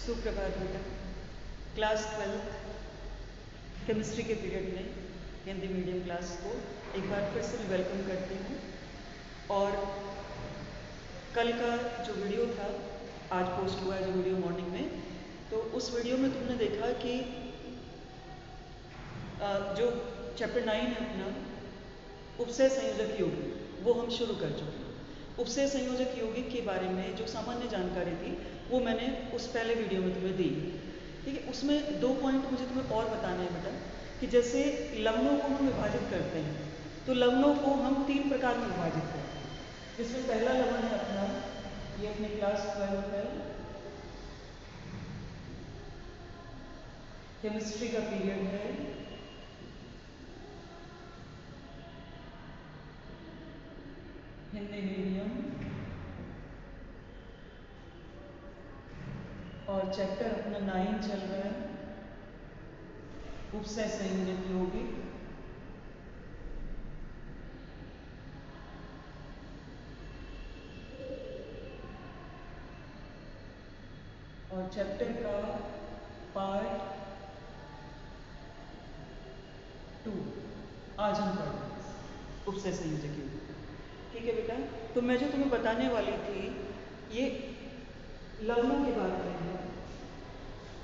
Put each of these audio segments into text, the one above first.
सुप्रभात बेटा। Class 12 chemistry के पीरियड में हिंदी मीडियम क्लास को एक बार फिर से वेलकम करती हूँ। और कल का जो वीडियो था आज पोस्ट हुआ है जो वीडियो मॉर्निंग में, तो उस वीडियो में तुमने देखा कि जो चैप्टर 9 है अपना उपसय संयोजक यौगिक वो हम शुरू कर चुके हैं। उपसय संयोजक यौगिक के बारे में जो सामान्य जानकारी थी वो मैंने उस पहले वीडियो में तुम्हें दी। ठीक है, उसमें 2 पॉइंट मुझे तुम्हें और बताने हैं बेटा कि जैसे लवणों को हम विभाजित करते हैं तो लवणों को हम 3 प्रकार में विभाजित करते हैं, जिसमें पहला लवण है अपना ये अपने क्लास 12 है, केमिस्ट्री का पीरियड है, हिंदी मीडियम और चैप्टर अपना 9 चल रहा है उपसय संयोजक यौगिक। और चैप्टर का पार्ट 2 आज हम पढ़ेंगे उपसय संयोजक यौगिक। ठीक है बेटा, तो मैं जो तुम्हें बताने वाली थी ये लवणों की बात करेंगे।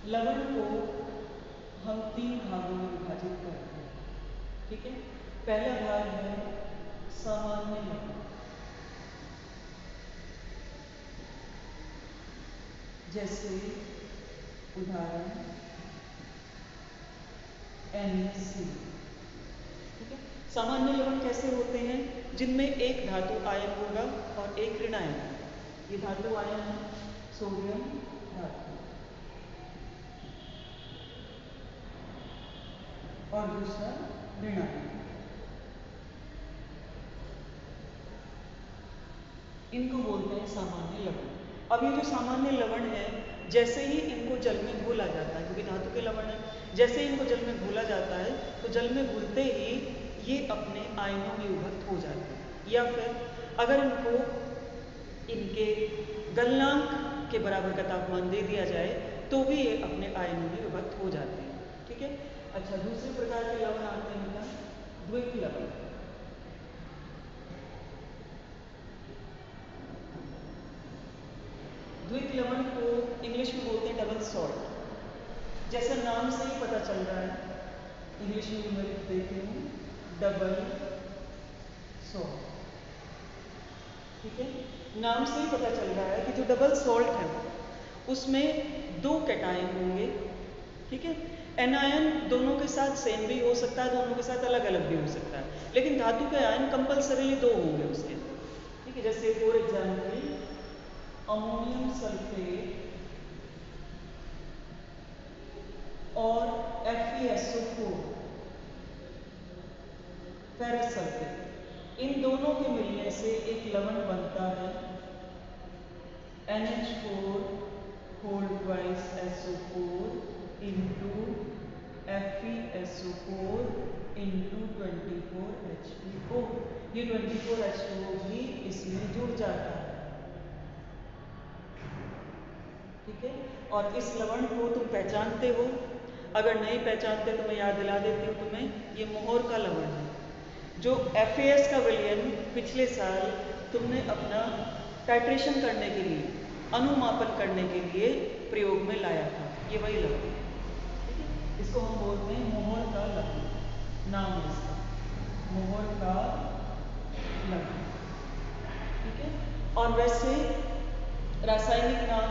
लवण को हम 3 भागों में विभाजित करते हैं। ठीक है, पहला भाग है सामान्य लवण, जैसे उदाहरण NaCl। ठीक है, सामान्य लवण कैसे होते हैं? जिनमें एक धातु आयन होगा और एक ऋण आयन। ये धातु आयन है सोडियम धातु और दूसरा ऋण आयन। इनको बोलते हैं सामान्य लवण। अब ये जो सामान्य लवण है जैसे ही इनको जल में घोला जाता है, क्योंकि धातु के लवण है, जैसे ही इनको जल में घोला जाता है तो जल में घुलते ही ये अपने आयनों में विभक्त हो जाते हैं, या फिर अगर इनको इनके गलनांक के बराबर का तापमान दे दिया जाए तो भी ये अपने आयनों में विभक्त हो जाते हैं। ठीक है, अच्छा दूसरे प्रकार के लवण आते हैं बेटा द्विक लवण। द्विक लवण को इंग्लिश में बोलते हैं डबल सॉल्ट। जैसे नाम से ही पता चल रहा है, इंग्लिश में मैं लिख देती हूँ डबल सॉल्ट। ठीक है, नाम से ही पता चल रहा है कि जो डबल सॉल्ट है उसमें 2 कैटायन होंगे। ठीक है, एनायन दोनों के साथ सेम भी हो सकता है, दोनों के साथ अलग अलग भी हो सकता है, लेकिन धातु के आयन कंपल्सरीली 2 होंगे उसके। ठीक है, जैसे फॉर एग्जाम्पल अमोनियम सल्फेट और FeSO4 फेरस सल्फेट, इन दोनों के मिलने से एक लवण बनता है NH4 whole twice SO4 into FeSO4 into 24H2O। ये 24H2O भी इसमें जुड़ जाता है। ठीक है, और इस लवण को तुम पहचानते हो, अगर नहीं पहचानते तो मैं याद दिला देती हूँ तुम्हें, ये मोहर का लवण है जो FAS का विलयन पिछले साल तुमने अपना टाइट्रेशन करने के लिए, अनुमापन करने के लिए प्रयोग में लाया था। ये वही लवण है। ठीक है, इसको हम बोलते हैं मोहर का लवण, नाम है इसका मोहर का लवण। ठीक है, और वैसे रासायनिक नाम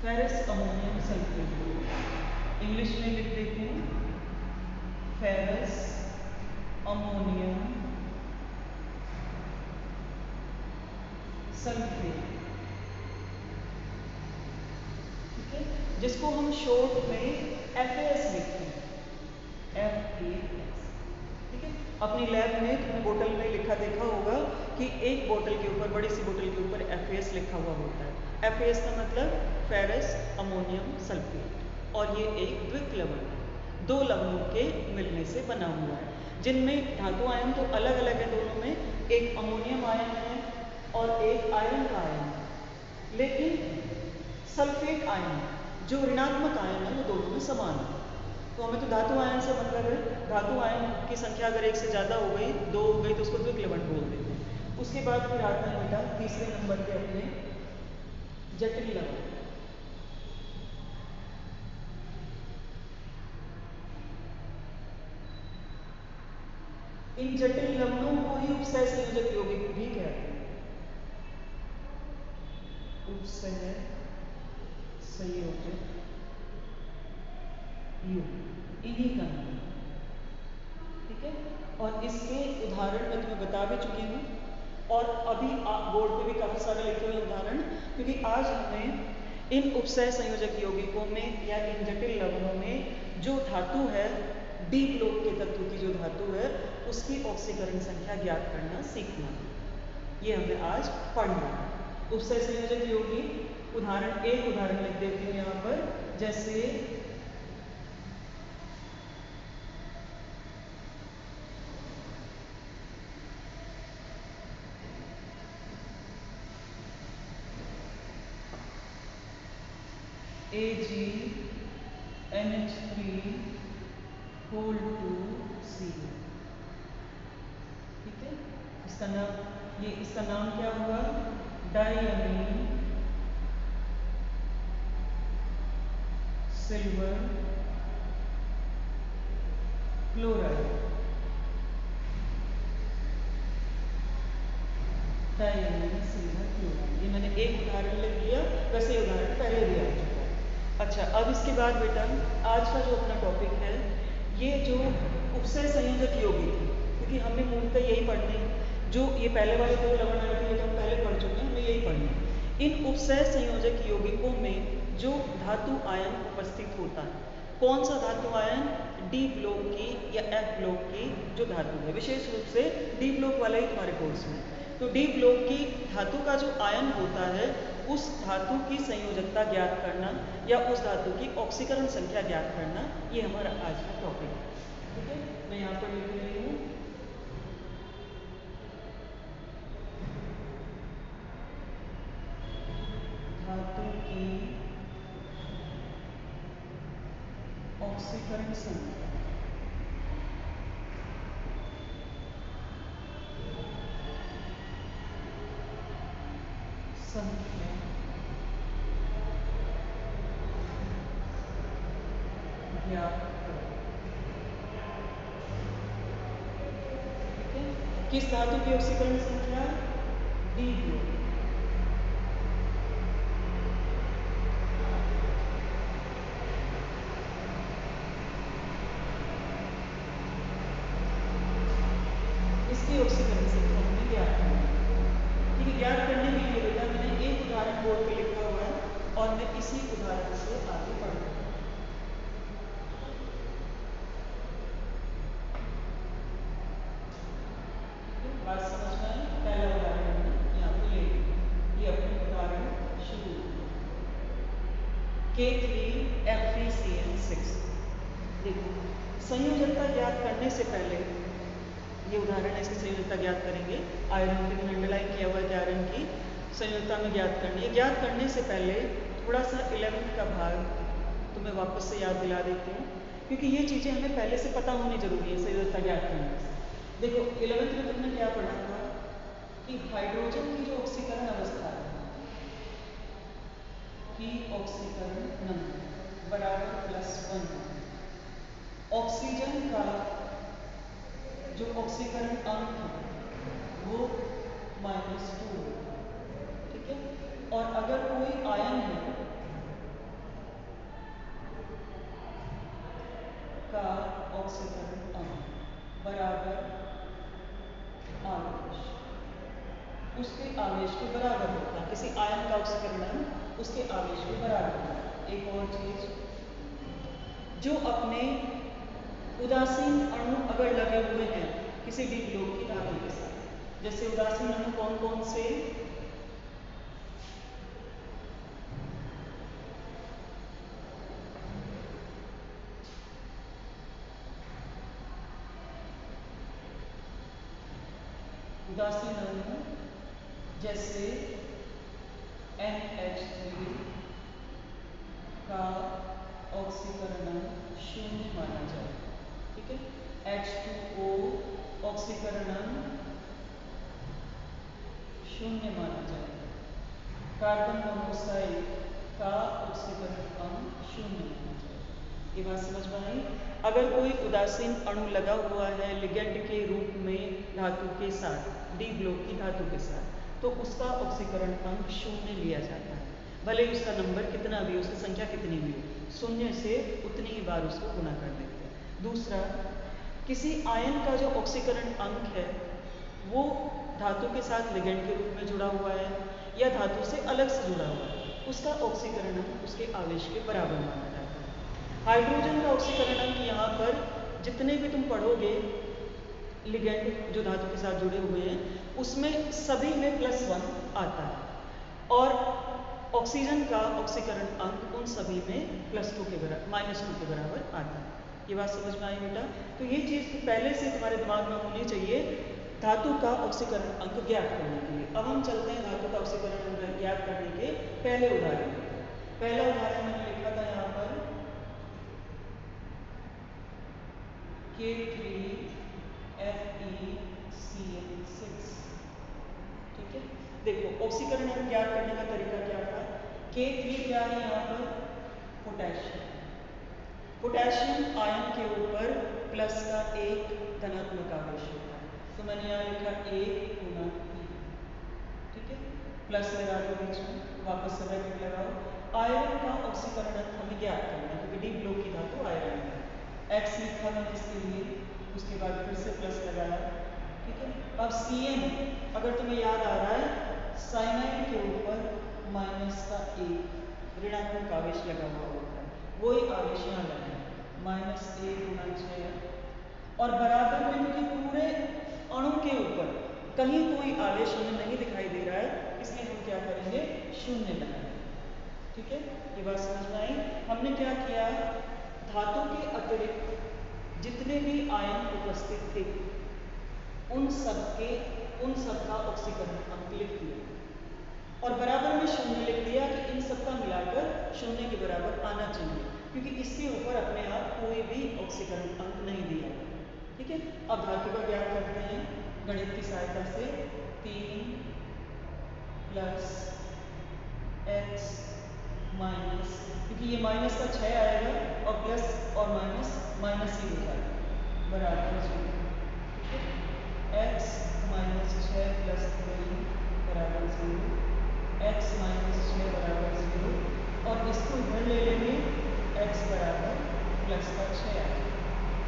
फेरस अमोनियम सल्फेट, इंग्लिश में लिख देती हूँ फेरस अमोनियम सल्फेट। ठीक है, जिसको हम शॉर्ट में FAS लिखते हैं, FAS। ठीक है, अपनी लैब में तुमने बोतल में लिखा देखा होगा कि एक बोतल के ऊपर, बड़ी सी बोतल के ऊपर FAS लिखा हुआ होता है। FAS का मतलब फेरस अमोनियम सल्फेट, और ये एक द्विक लवण है, 2 लवणों के मिलने से बना हुआ है, जिनमें धातु आयन तो अलग अलग है दोनों में, एक अमोनियम आयन है और एक आयरन का आयन है, लेकिन सल्फेट आयन है। जो ऋणात्मक आयन है वो दोनों में समान है। तो हमें तो धातु आयन से मतलब है, धातु आयन की संख्या अगर एक से ज़्यादा हो गई, दो हो गई, तो उसको द्विक लवण बोल देते हैं। उसके बाद फिर आता है बेटा तीसरे नंबर पे अपने जटिल लवण। इन जटिल लवणों को ही उपसय संयोजक यौगिक भी कहते हैं। उपसय संयोजक यौगिक इन्हीं का नाम है, ठीक है। और इसके उदाहरण मैं तुम्हें बता भी चुकी हूँ, और अभी बोर्ड पे भी काफ़ी सारे लिखे हुए उदाहरण, क्योंकि आज हमें इन उपसय संयोजक यौगिकों में या इन जटिल लवणों में जो धातु है, डी ब्लॉक के तत्व की जो धातु है, उसकी ऑक्सीकरण संख्या ज्ञात करना सीखना है। ये हमें आज पढ़ना है। उपसय संयोजक यौगिक उदाहरण, एक उदाहरण लिख देती हूँ यहाँ पर, जैसे AgNH3 ठीक है। इसका नाम, ये इसका नाम क्या हुआ, डाइअमीन सिल्वर क्लोराइड। डाइअमीन सिल्वर क्लोराइड, ये मैंने एक उदाहरण लिख दिया, वैसे उदाहरण पहले भी आ चुका है। अच्छा, अब इसके बाद बेटा आज का जो अपना टॉपिक है, ये जो उपसय संयोजक यौगिक है, क्योंकि हमने मूलतः यही पढ़ने, जो ये पहले वाले दो लवण आए थे, ये तो हम पहले पढ़ चुके हैं, हमें यही पढ़ना। इन उपसय संयोजक यौगिकों में जो धातु आयन उपस्थित होता है, कौन सा धातु आयन, डी ब्लॉक की या एफ ब्लॉक की जो धातु है, विशेष रूप से डी ब्लॉक वाला ही तुम्हारे कोर्स में। तो डी ब्लॉक की धातु का जो आयन होता है, उस धातु की संयोजकता ज्ञात करना या उस धातु की ऑक्सीकरण संख्या ज्ञात करना, ये हमारा आज का टॉपिक है, ठीक है। मैं यहाँ पर लिख रही हूँ धातु की ऑक्सीकरण संख्या ज्ञात करो, ठीक है। किस धातु की ऑक्सीकरण संख्या, डी ब्लॉक। इसकी ऑक्सीकरण संख्या हमें ज्ञात करनी है, ठीक है। ज्ञात करने के लिए बेटा मैंने एक उदाहरण बोर्ड पे लिखा हुआ है और मैं इसी उदाहरण से आगे बढ़ूंगा। बात समझ में आई? पहला उदाहरण हमने यहाँ पे ले लिया, ये अपने उदाहरण शुरू K3FeCN6। देखो, संयोजकता ज्ञात करने से पहले, ये उदाहरण है, इसकी संयोजकता ज्ञात करेंगे। आयरन की अंडरलाइन किया हुआ है, आयरन की संयोजकता में ज्ञात करनी है। ज्ञात करने से पहले थोड़ा सा 11th का भाग तुम्हें वापस से याद दिला देती हूँ, क्योंकि ये चीज़ें हमें पहले से पता होनी जरूरी है संयोजकता ज्ञात करने से। देखो 11th में तुमने क्या पढ़ा था कि हाइड्रोजन की जो ऑक्सीकरण अवस्था है, की ऑक्सीकरण नंबर बराबर +1, ऑक्सीजन का जो ऑक्सीकरण अंक है वो -2, ठीक है। और अगर कोई आयन है का ऑक्सीकरण अंक बराबर आवेश, उसके आवेश के बराबर होता है, किसी आयन का ऑक्सीकरण अंक उसके आवेश के बराबर होता है। एक और चीज, जो अपने उदासीन अणु अगर लगे हुए हैं किसी डी ब्लॉक की धातु के साथ, जैसे उदासीन अणु कौन कौन से, उदासीन अणु जैसे NH3, का ऑक्सीकरण अंक 0 माना जाए। ठीक है, H2O ऑक्सीकरण अंक 0 माना जाए। कार्बन मोनोऑक्साइड का ऑक्सीकरण अंक 0 माना जाए। ये बात समझ में आई। अगर कोई उदासीन अणु लगा हुआ है लिगेंड के रूप में धातु के साथ, डी ब्लॉक की धातु के साथ, तो उसका ऑक्सीकरण अंक 0 लिया जाता है, भले उसका नंबर कितना भी, उसकी संख्या कितनी भी हो, 0 से उतनी ही बार उसको गुणा कर देते हैं। दूसरा, किसी आयन का जो ऑक्सीकरण अंक है वो धातु के साथ लिगेंड के रूप में जुड़ा हुआ है या धातु से अलग से जुड़ा हुआ है, उसका ऑक्सीकरण अंक उसके आवेश के बराबर माना जाता है। हाइड्रोजन का ऑक्सीकरण अंक यहाँ पर जितने भी तुम पढ़ोगे लिगेंड जो धातु के साथ जुड़े हुए हैं उसमें सभी में +1 आता है और ऑक्सीजन का ऑक्सीकरण अंक उन सभी में +2 के बराबर -2 के बराबर आता है। ये बात समझ में आई बेटा? तो ये चीज़ पहले से तुम्हारे दिमाग में होनी चाहिए धातु का ऑक्सीकरण अंक ज्ञात करने के लिए। अब हम चलते हैं धातु का ऑक्सीकरण अंक ज्ञात करने के पहले उदाहरण। पहला उदाहरण मैंने लिखा था यहाँ पर K3FeCl6। ठीक है, देखो ऑक्सीकरण अंक ज्ञात करने का तरीका क्या था। K3 क्या है यहाँ पर? पोटेशियम। पोटेशियम आयन के ऊपर प्लस का एक धनात्मक आवेश होता है, तो मैंने यहाँ लिखा 1 गुना 3। ठीक है, प्लस लगा दो बीच में, वापस से ब्रैकेट लगाओ। आयरन का ऑक्सीकरण अंक हमें ज्ञात करना है क्योंकि डी ब्लॉक की धातु आयरन है। X लिखा मैंने इसके लिए, उसके बाद फिर से प्लस लगाया। ठीक है, अब Cn अगर तुम्हें याद आ रहा है साइनाइड के ऊपर माइनस का एक ऋणात्मक आवेश लगा हुआ होता है, वही आवेश यहाँ लगा है -1 गुना 6 और बराबर में क्योंकि पूरे अणु के ऊपर कहीं कोई आवेश हमें नहीं दिखाई दे रहा है इसलिए हम क्या करेंगे 0 लगाएंगे। ठीक है, ये बात समझ में आई। हमने क्या किया, धातु के अतिरिक्त जितने भी आयन उपस्थित थे उन सब का ऑक्सीकरण अंक लिख दिया और बराबर में 0 लिख दिया कि इन सब का मिलाकर 0 के बराबर आना चाहिए क्योंकि इसके ऊपर अपने आप कोई भी ऑक्सीकरण अंक नहीं दिया। ठीक है, अब धातु का ज्ञात करते हैं गणित की सहायता से। 3 + x माइनस, क्योंकि ये माइनस का 6 आएगा और प्लस और माइनस माइनस ही हो जाएगा बराबर 0। x - 6 + 3 बराबर 0, x - 6 बराबर 0 और इसको इधर ले लेंगे x बराबर प्लस का 6 आएगा।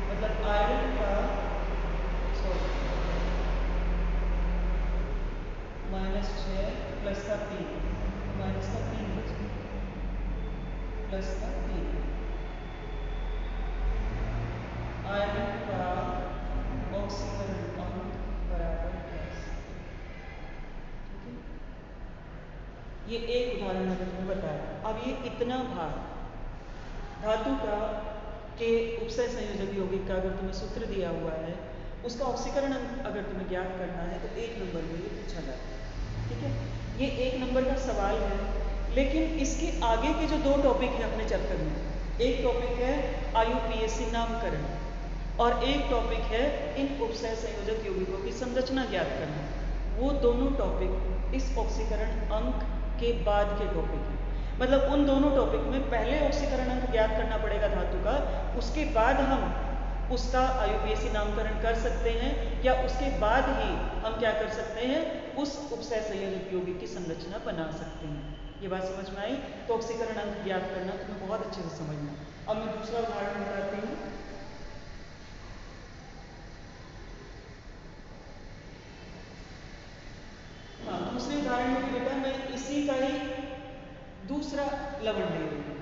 मतलब आयरन का -6 प्लस का 3 माइनस का 3 बचा प्लस का 3, आयरन का ऑक्सीकरण अंक बराबर 10। ठीक है, ये एक उदाहरण मैंने तुम्हें बताया। अब ये इतना भार धातु का के उपसय संयोजक यौगिक का अगर तुम्हें सूत्र दिया हुआ है उसका ऑक्सीकरण अंक अगर तुम्हें ज्ञात करना है तो 1 नंबर में ये पूछा जाता है। ठीक है, ये 1 नंबर का सवाल है, लेकिन इसके आगे के जो 2 टॉपिक है अपने चैप्टर में, एक टॉपिक है IUPAC नामकरण और एक टॉपिक है इन उपसय संयोजक यौगिकों की संरचना ज्ञात करना। वो दोनों टॉपिक इस ऑक्सीकरण अंक के बाद के टॉपिक हैं। मतलब उन दोनों टॉपिक में पहले ऑक्सीकरण अंक ज्ञात करना पड़ेगा धातु का, उसके बाद हम उसका IUPAC नामकरण कर सकते हैं या उसके बाद ही हम क्या कर सकते हैं उस उपसय संयोजक यौगिक की संरचना बना सकते हैं। ये बात समझ में आई? तो ऑक्सीकरण अंक ज्ञात करना तुम्हें बहुत अच्छे से समझना। अब मैं दूसरा उदाहरण बताती हूँ। हाँ, दूसरे उदाहरण में बेटा मैं इसी का ही दूसरा लवण ले रही हूँ,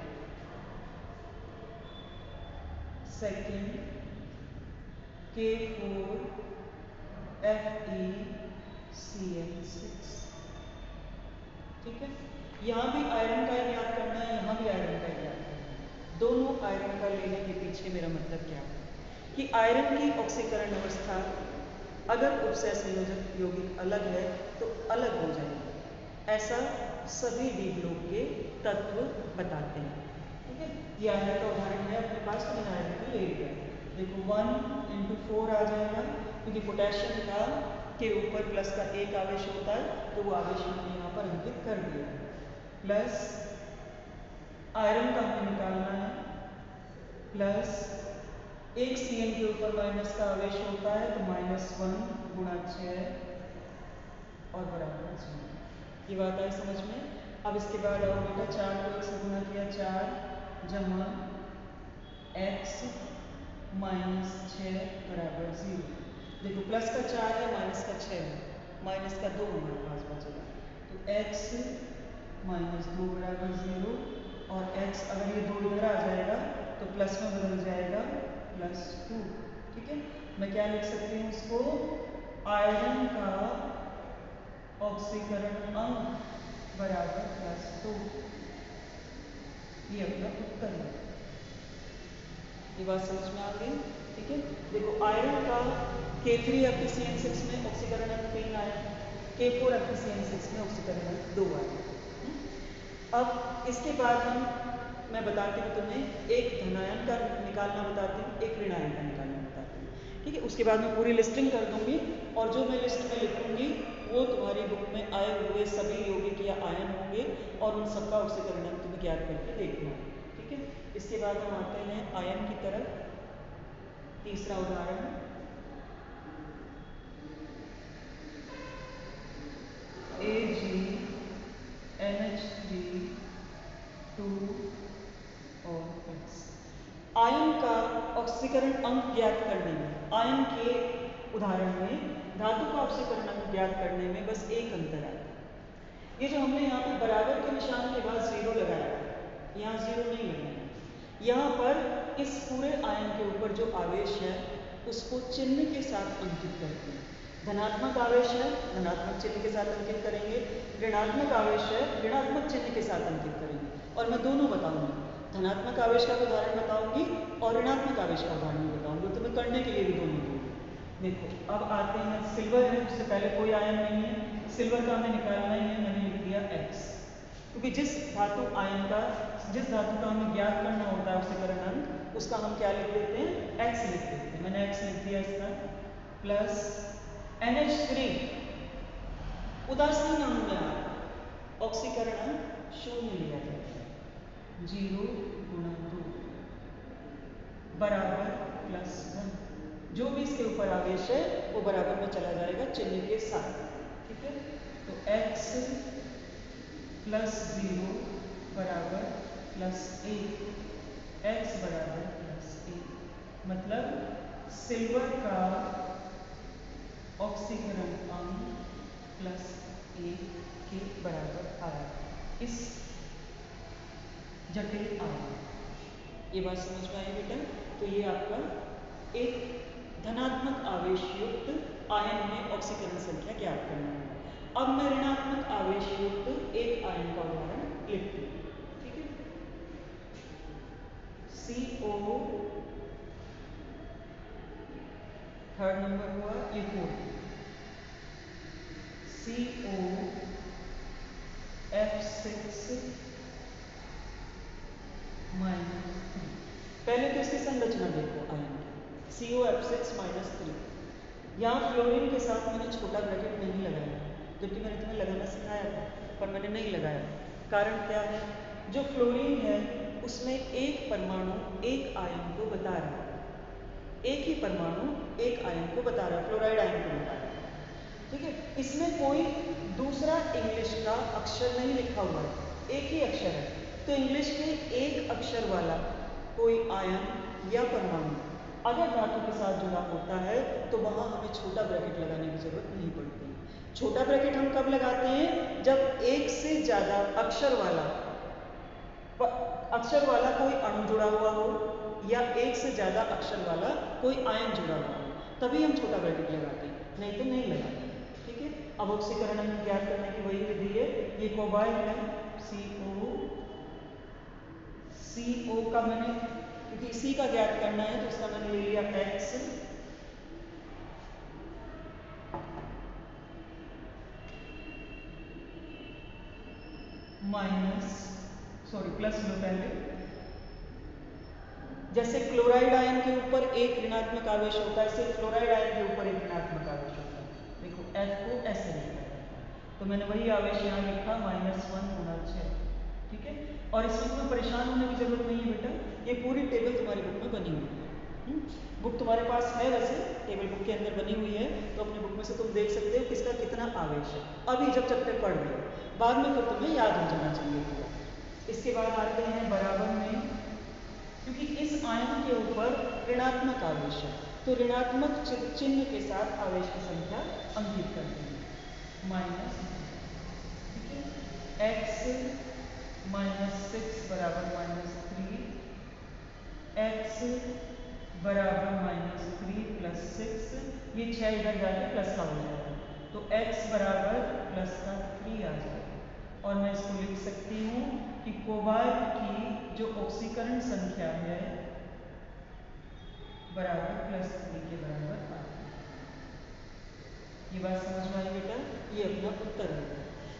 सेकेंड K4FeCl6। ठीक है, यहाँ भी आयरन का ज्ञात करना है, यहाँ भी आयरन का ज्ञात करना है। दोनों आयरन का लेने के पीछे मेरा मतलब क्या है कि आयरन की ऑक्सीकरण अवस्था अगर उपसय संयोजक यौगिक अलग है तो अलग हो जाएगी, ऐसा सभी डी ब्लॉक के तत्व बताते हैं। ठीक है, ये आयरन का उदाहरण है अपने पास, तो मैंने आयरन को ले लिया। देखो 1 × 4 आ जाएगा, क्योंकि पोटेशियम का के ऊपर प्लस का एक आवेश होता है, तो वो आवेश हमने यहाँ पर अंकित कर दिया। प्लस आयरन का हमें निकालना है, प्लस एक Cl के ऊपर माइनस का आवेश होता है, तो -1 × 6 और बराबर 0। ये बात आई समझ में? अब इसके बाद आओ बेटा, 4 को 1 से गुणा किया, 4 जमा x -6 बराबर 0। देखो प्लस का 4 है, माइनस का 6 है, माइनस का 2 हमारे पास बचेगा, तो x -2 बराबर 0। और x अगर ये 2 इधर आ जाएगा तो प्लस में बदल जाएगा, +2। ठीक है, मैं क्या लिख सकती हूँ इसको? आयरन का ऑक्सीकरण अंक बराबर +2। ये अपना उत्तर है। ये बात समझ में आ गई? ठीक है, देखो आयरन का K3FeCN6 में ऑक्सीकरण अंक 3 आया, K4FeCN6 में ऑक्सीकरण अंक 2 आया। अब इसके बाद मैं बताती हूँ तुम्हें, एक धनायन का निकालना बताती हूँ, एक ऋणायन का निकालना बताती हूँ। ठीक है, उसके बाद मैं पूरी लिस्टिंग कर दूंगी, और जो मैं लिस्ट में लिखूंगी वो तुम्हारी बुक में आए हुए सभी यौगिक या आयन होंगे, और उन सबका ऑक्सीकरण अंक तुम्हें ज्ञात करके देखना है। ठीक है, इसके बाद हम आते हैं आयन की तरफ। तीसरा उदाहरण, AgNH3 2 और X। आयन का ऑक्सीकरण अंक ज्ञात करने में, आयन के उदाहरण में धातु का ऑक्सीकरण अंक ज्ञात करने में बस एक अंतर आता है। ये जो हमने यहाँ पे बराबर के निशान के बाद 0 लगाया, यहाँ 0 नहीं लगाया, यहाँ पर इस पूरे आयन के ऊपर जो आवेश है उसको चिन्ह के साथ अंकित करते हैं। धनात्मक आवेश है, धनात्मक चिन्ह के साथ अंकित करेंगे, ऋणात्मक आवेश है, ऋणात्मक चिन्ह के साथ अंकित करेंगे। और मैं दोनों बताऊंगी, धनात्मक आवेश का उदाहरण बताऊंगी और ऋणात्मक आवेश का उदाहरण बताऊंगी, तो मैं करने के लिए भी दोनों दूंगी। देखो अब आते हैं, सिल्वर है, उससे पहले कोई आयन नहीं है, सिल्वर का हमें निकालना ही है, मैंने लिख दिया X, क्योंकि जिस धातु का हमें ज्ञात करना होता है ऑक्सीकरण अंक, उसका हम क्या लिख देते हैं? X लिख देते हैं। मैंने X लिख दिया इसका, प्लस NH3 उदासीन अणु में ऑक्सीकरण अंक 0 लिया जाता है, 0 × 2 बराबर +1। जो भी इसके ऊपर आवेश है वो बराबर में चला जाएगा चिन्ह के साथ। ठीक है, तो x +0 बराबर +1, x बराबर +1, मतलब सिल्वर का ऑक्सीकरण अंक +1 के बराबर आया इस जटिल आयन। ये बात समझ में आई बेटा? तो ये आपका एक धनात्मक आवेश युक्त आयन में ऑक्सीकरण संख्या ज्ञात करना है। अब मैं ऋणात्मक आवेश युक्त एक आयन का उदाहरण लिखती हूँ। ठीक है, CO थर्ड नंबर हुआ, ये 4 COF6 -3। पहले तो इसकी संरचना देखो आयन की, COF6 -3। यहाँ फ्लोरीन के साथ मैंने छोटा ब्रैकेट नहीं लगाया, जबकि मैंने तुम्हें लगाना सिखाया था, पर मैंने नहीं लगाया। कारण क्या है? जो फ्लोरीन है उसमें एक परमाणु एक आयन को बता रहा है, एक ही परमाणु एक आयन को बता रहा है, फ्लोराइड आयन को बता रहा है। ठीक है, इसमें कोई दूसरा इंग्लिश का अक्षर नहीं लिखा हुआ है, एक ही अक्षर है। तो इंग्लिश के एक अक्षर वाला कोई आयन या परमाणु अगर धातु के साथ जुड़ा होता है तो वहां हमें छोटा ब्रैकेट लगाने की जरूरत नहीं पड़ती। छोटा ब्रैकेट हम कब लगाते हैं? जब एक से ज्यादा अक्षर वाला कोई अणु जुड़ा हुआ हो या एक से ज्यादा अक्षर वाला कोई आयन जुड़ा हुआ हो, तभी हम छोटा ब्रैकेट लगाते हैं, नहीं तो नहीं लगाते। ठीक है, अब ऑक्सीकरण अंक ज्ञात करने की वही विधि है। ये कोबाल्ट है, CO का मैंने, क्योंकि इसी का ज्ञात करना है तो इसका मैंने ले लिया X प्लस लो पहले, जैसे क्लोराइड आयन के ऊपर एक ऋणात्मक आवेश होता है, सिर्फ फ्लोराइड आयन के ऊपर एक ऋणात्मक आवेश होता है। देखो F को ऐसे लिखा जाता है, तो मैंने वही आवेश यहाँ लिखा -1 गुणा 6, ठीक है। और इसमें तुम्हें परेशान होने की जरूरत नहीं है बेटा, ये पूरी टेबल तुम्हारी बुक में बनी हुई है। बुक तुम्हारे पास है, वैसे टेबल बुक के अंदर बनी हुई है, तो अपनी बुक में से तुम देख सकते हो किसका कितना आवेश है। अभी जब चैप्टर पढ़ लो, बाद में फिर तुम्हें याद हो जाना चाहिए पूरा। इसके बाद आते हैं बराबर में, क्योंकि इस आयन के ऊपर ऋणात्मक आवेश है, तो ऋणात्मक चिन्ह के साथ आवेश की संख्या अंकित करते हैं। माइनस, ठीक है, x -6 बराबर -3, x बराबर -3 + 6, ये 6 इधर जाके प्लस का हो जाएगा, तो x बराबर प्लस का 3 आ जाएगा। और मैं इसको लिख सकती हूँ कि कोबाल्ट की जो ऑक्सीकरण संख्या है बराबर +3 के बराबर आती है। ये बात समझ में आई बेटा? ये अपना उत्तर है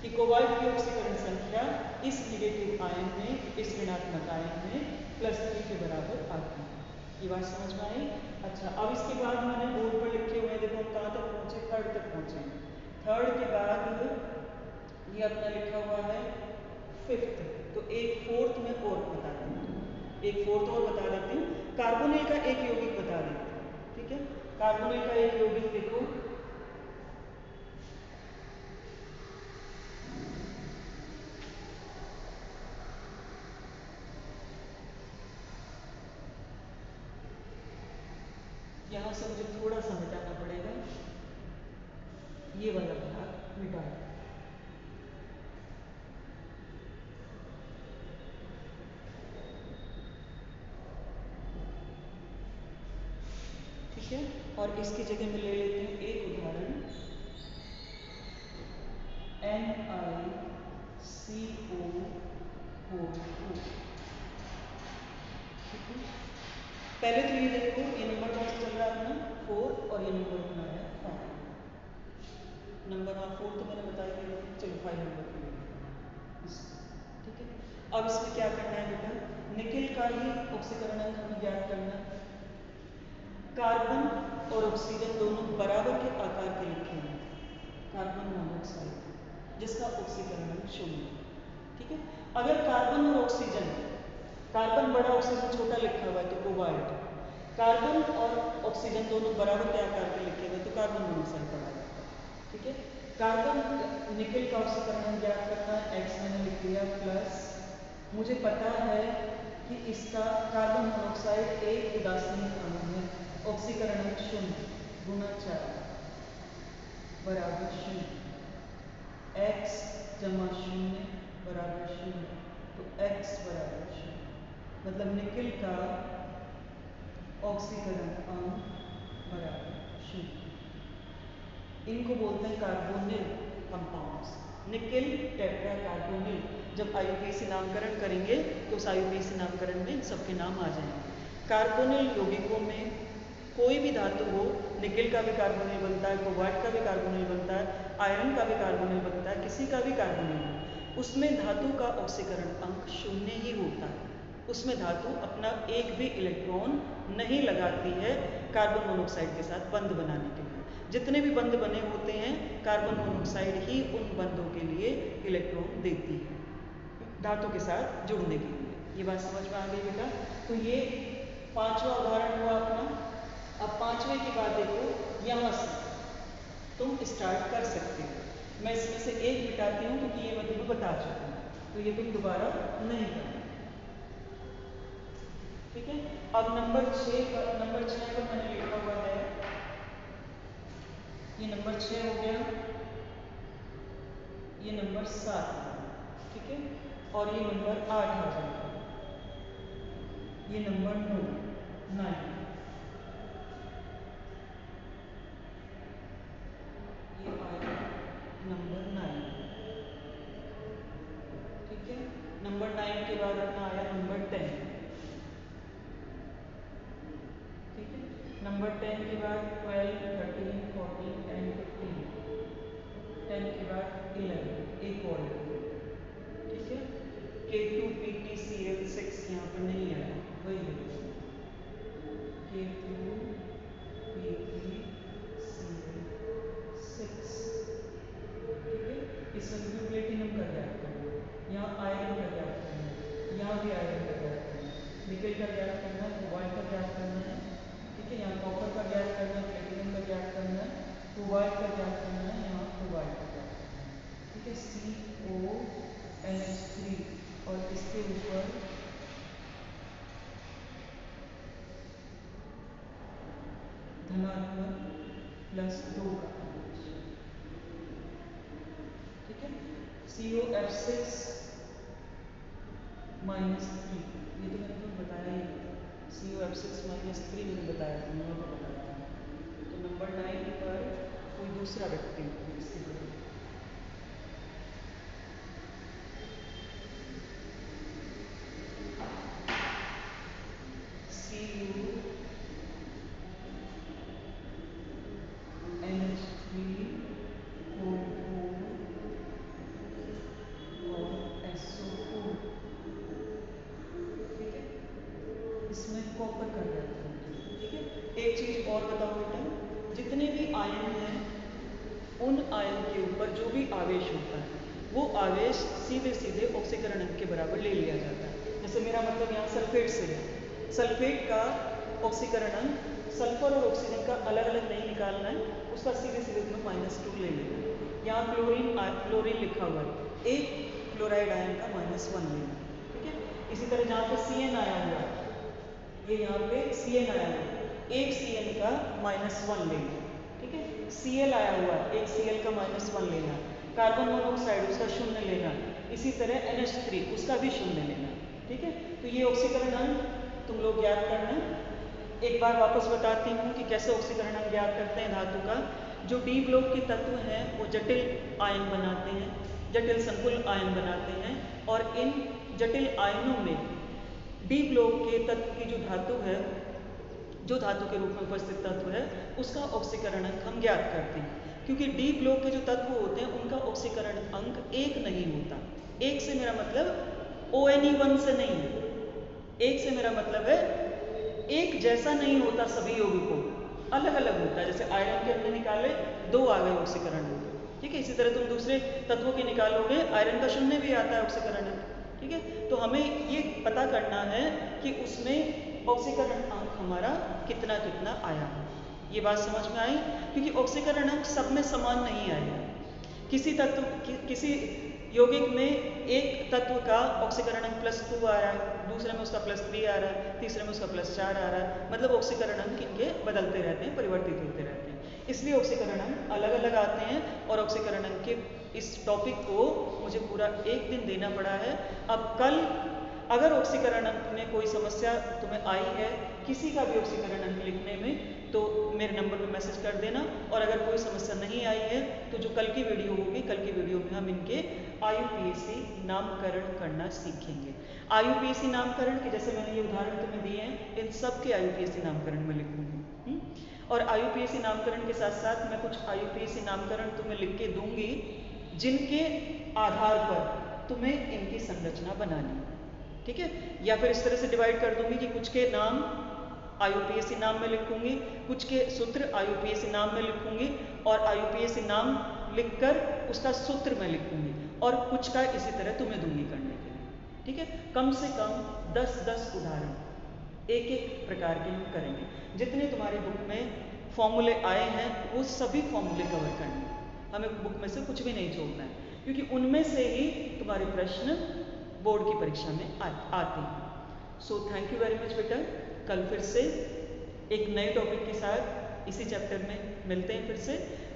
कि कोबाल्ट की ऑक्सीकरण संख्या इस निगेटिव आयन में, इस ऋणात्मक आयन में +3 के बराबर आती है। ये बात समझ में आई? अच्छा, अब इसके बाद मैंने बोर्ड पर लिखे हुए, देखो हम कहाँ तक पहुँचे, थर्ड तक पहुँचे। थर्ड के बाद ये अपना लिखा हुआ है फिफ्थ, तो एक फोर्थ में और बता देती हूँ, एक फोर्थ और बता देती हूँ। कार्बोनिल का एक यौगिक बता देती हूँ, ठीक है। कार्बोनिल का एक यौगिक देखो, यहाँ से मुझे थोड़ा सा मिटाना पड़ेगा, ये वाला भाग मिटा, ठीक है। और इसकी जगह मैं ले लेती हूँ एक उदाहरण, NiCO4, ठीक है। पहले तो ये देखो, ये नंबर कौन सा चल रहा है अपना 4, और ये नंबर अपना है 5। नंबर 4 तो मैंने बता दिया, चलो 5 नंबर के लिए, ठीक है। अब इसमें क्या करना है बेटा, निकेल का ही ऑक्सीकरण अंक हमें ज्ञात करना है। कार्बन और ऑक्सीजन दोनों बराबर के आकार के लिखे हैं, कार्बन मोनोऑक्साइड जिसका ऑक्सीकरण अंक 0, ठीक है। अगर कार्बन और ऑक्सीजन, कार्बन बड़ा ऑक्सीजन छोटा लिखा हुआ है तो कोबाल्ट, कार्बन और ऑक्सीजन दोनों बराबर के आकार के लिखे हुए तो कार्बन मोनोऑक्साइड पड़ा जाता है, ठीक है। कार्बन निकेल का ऑक्सीकरण ज्ञात करना है, x मैंने लिख दिया प्लस, मुझे पता है कि इसका कार्बन मोनोऑक्साइड एक उदासीन अणु है, ऑक्सीकरण 0 गुणा 4 बराबर 0, x जमा 0 बराबर 0, तो x बराबर 0, मतलब निकेल का ऑक्सीकरण अंक बराबर 0। इनको बोलते हैं carbonyl compounds, nickel tetra carbonyl. जब IUPAC नामकरण करेंगे तो उस IUPAC नामकरण में सबके नाम आ जाएंगे। कार्बोनिल यौगिकों में कोई भी धातु हो, निकेल का भी कार्बोनिल बनता है, कोबाल्ट का भी कार्बोनिल बनता है, आयरन का भी कार्बोनिल बनता है, किसी का भी कार्बोनिल हो, उसमें धातु का ऑक्सीकरण अंक 0 ही होता है। उसमें धातु अपना एक भी इलेक्ट्रॉन नहीं लगाती है कार्बन मोनोऑक्साइड के साथ बंध बनाने के लिए। जितने भी बंध बने होते हैं, कार्बन मोनोऑक्साइड ही उन बंधों के लिए इलेक्ट्रॉन देती है धातु के साथ जुड़ने के लिए। ये बात समझ में आ गई बेटा? तो ये 5वां उदाहरण हुआ अपना। अब 5वें की बात देखो, यहाँ से तुम स्टार्ट कर सकते हो। मैं इसमें से एक मिटाती हूँ क्योंकि ये मैं तुम्हें बता चुकी हूँ, तो ये तुम दोबारा नहीं करना, ठीक है। अब नंबर 6 पर मैंने लिखा हुआ है, ये नंबर 6 हो गया, ये नंबर 7, ठीक है, और ये नंबर 8 आ जाएगा, ये नंबर 9, ये आया नंबर 9, ठीक है। नंबर 9 के बाद अपना आया नंबर 10, ठीक है। नंबर 10 के बाद 12, 13, 14 एंड 15, 10 के बाद 11, एक और, ठीक है। K2 PT Cl6 यहाँ पर नहीं आया, वही है। इसमें भी प्लेटिनम का ज्ञात करना है, यहाँ आयरन का ज्ञात करना है, यहाँ भी आयरन का ज्ञात करना है, निकल का ज्ञात करना है, कोबाल्ट का ज्ञात करना है, ठीक है, यहाँ कॉपर का ज्ञात करना है, प्लेटिनम का ज्ञात करना है, कोबाल्ट का ज्ञात करना है, यहाँ कोबाल्ट का ज्ञात करना है, ठीक है। CONH3 और इसके ऊपर धनात्मक +2 का आवेश, ठीक है। COF6 -3, ये तो मैंने तुम्हें बताया ही था, COF6 -3 मैंने बताया था, मैं आपको बताया था। तो नंबर 9 पर कोई दूसरा व्यक्ति इसकी जगह CuNH3 और SO4, ठीक है, इसमें कॉपर का ज्ञात करना है, ठीक है। एक चीज और बताओ बेटा, जितने भी आयन हैं उन आयन के ऊपर जो भी आवेश होता है वो आवेश सीधे सीधे ऑक्सीकरण अंक के बराबर ले लिया जाता है। जैसे मेरा मतलब यहाँ सल्फेट से है, सल्फेट का ऑक्सीकरण अंक सल्फर और ऑक्सीजन का अलग अलग नहीं निकालना है, उसका सीधे सीधे तुम्हें -2 ले लेना है। यहाँ क्लोरीन लिखा हुआ है, एक क्लोराइड आयन का -1 लेना है, ठीक है। इसी तरह जहाँ पे CN आया हुआ है, ये यहाँ पे CN आया हुआ है, एक CN का -1 लेना, ठीक है। Cl आया हुआ है, एक Cl का -1 लेना, कार्बन मोनोऑक्साइड उसका 0 लेना, इसी तरह NH3 उसका भी 0 लेना, ठीक है। तो ये ऑक्सीकरण अंक तुम लोग ज्ञात करना। एक बार वापस बताती हूँ कि कैसे ऑक्सीकरण अंक ज्ञात करते हैं धातु का। जो डी ब्लॉक के तत्व हैं वो जटिल आयन बनाते हैं, जटिल संकुल आयन बनाते हैं, और इन जटिल आयनों में डी ब्लॉक के तत्व की जो धातु है, जो धातु के रूप में उपस्थित तत्व है, उसका ऑक्सीकरण अंक हम ज्ञात करते हैं। क्योंकि डी ब्लॉक के जो तत्व होते हैं उनका ऑक्सीकरण अंक एक नहीं होता। एक से मेरा मतलब ONE1 से नहीं है, एक से मेरा मतलब है एक जैसा नहीं होता, सभी यौगिकों अलग अलग होता है। जैसे आयरन के हमने निकाले, 2 आ गए ऑक्सीकरण अंक, ठीक है। इसी तरह तुम दूसरे तत्वों के निकालोगे, आयरन का 0 भी आता है ऑक्सीकरण अंक, ठीक है। तो हमें ये पता करना है कि उसमें ऑक्सीकरण अंक हमारा कितना कितना आया। ये बात समझ में आई? क्योंकि ऑक्सीकरण अंक सब में समान नहीं आएगा। किसी यौगिक में एक तत्व का ऑक्सीकरण अंक +2 आ रहा है, दूसरे में उसका +3 आ रहा है, तीसरे में उसका +4 आ रहा है, मतलब ऑक्सीकरण अंक इनके बदलते रहते हैं, परिवर्तित होते रहते हैं। इसलिए ऑक्सीकरण अंक अलग अलग आते हैं, और ऑक्सीकरण अंक के इस टॉपिक को मुझे पूरा 1 दिन देना पड़ा है। अब कल अगर ऑक्सीकरण अंक में कोई समस्या तुम्हें आई है, किसी का भी ऑक्सीकरण अंक लिखने में, तो मेरे नंबर पे मैसेज कर देना। और अगर कोई समस्या नहीं आई है तो जो कल की वीडियो होगी, कल की वीडियो में हम इनके IUPAC नामकरण करना सीखेंगे। IUPAC नामकरण के जैसे मैंने ये उदाहरण तुम्हें दिए हैं, इन सब के IUPAC नामकरण में लिखूंगी। और IUPAC नामकरण के साथ साथ मैं कुछ IUPAC नामकरण तुम्हें लिख के दूंगी, जिनके आधार पर तुम्हें इनकी संरचना बनानी, ठीक है। या फिर इस तरह से डिवाइड कर दूंगी कि कुछ के नाम IUPAC नाम में लिखूंगी, कुछ के सूत्र IUPAC नाम में लिखूंगी, और IUPAC नाम लिखकर उसका सूत्र मैं लिखूंगी, और कुछ का इसी तरह तुम्हें दूंगी करने के लिए, ठीक है। कम से कम 10-10 उदाहरण एक एक प्रकार के हम करेंगे। जितने तुम्हारी बुक में फॉर्मूले आए हैं वो सभी फॉर्मूले कवर करने हैं, हमें बुक में से कुछ भी नहीं छोड़ना है, क्योंकि उनमें से ही तुम्हारे प्रश्न बोर्ड की परीक्षा में आते हैं। So thank you very much बेटा। कल फिर से एक नए टॉपिक के साथ इसी चैप्टर में मिलते हैं फिर से,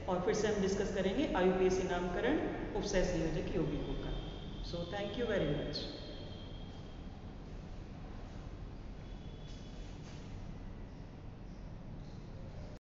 और फिर से हम डिस्कस करेंगे IUPAC नामकरण उपसय संयोजक यौगिकों का। So thank you very much.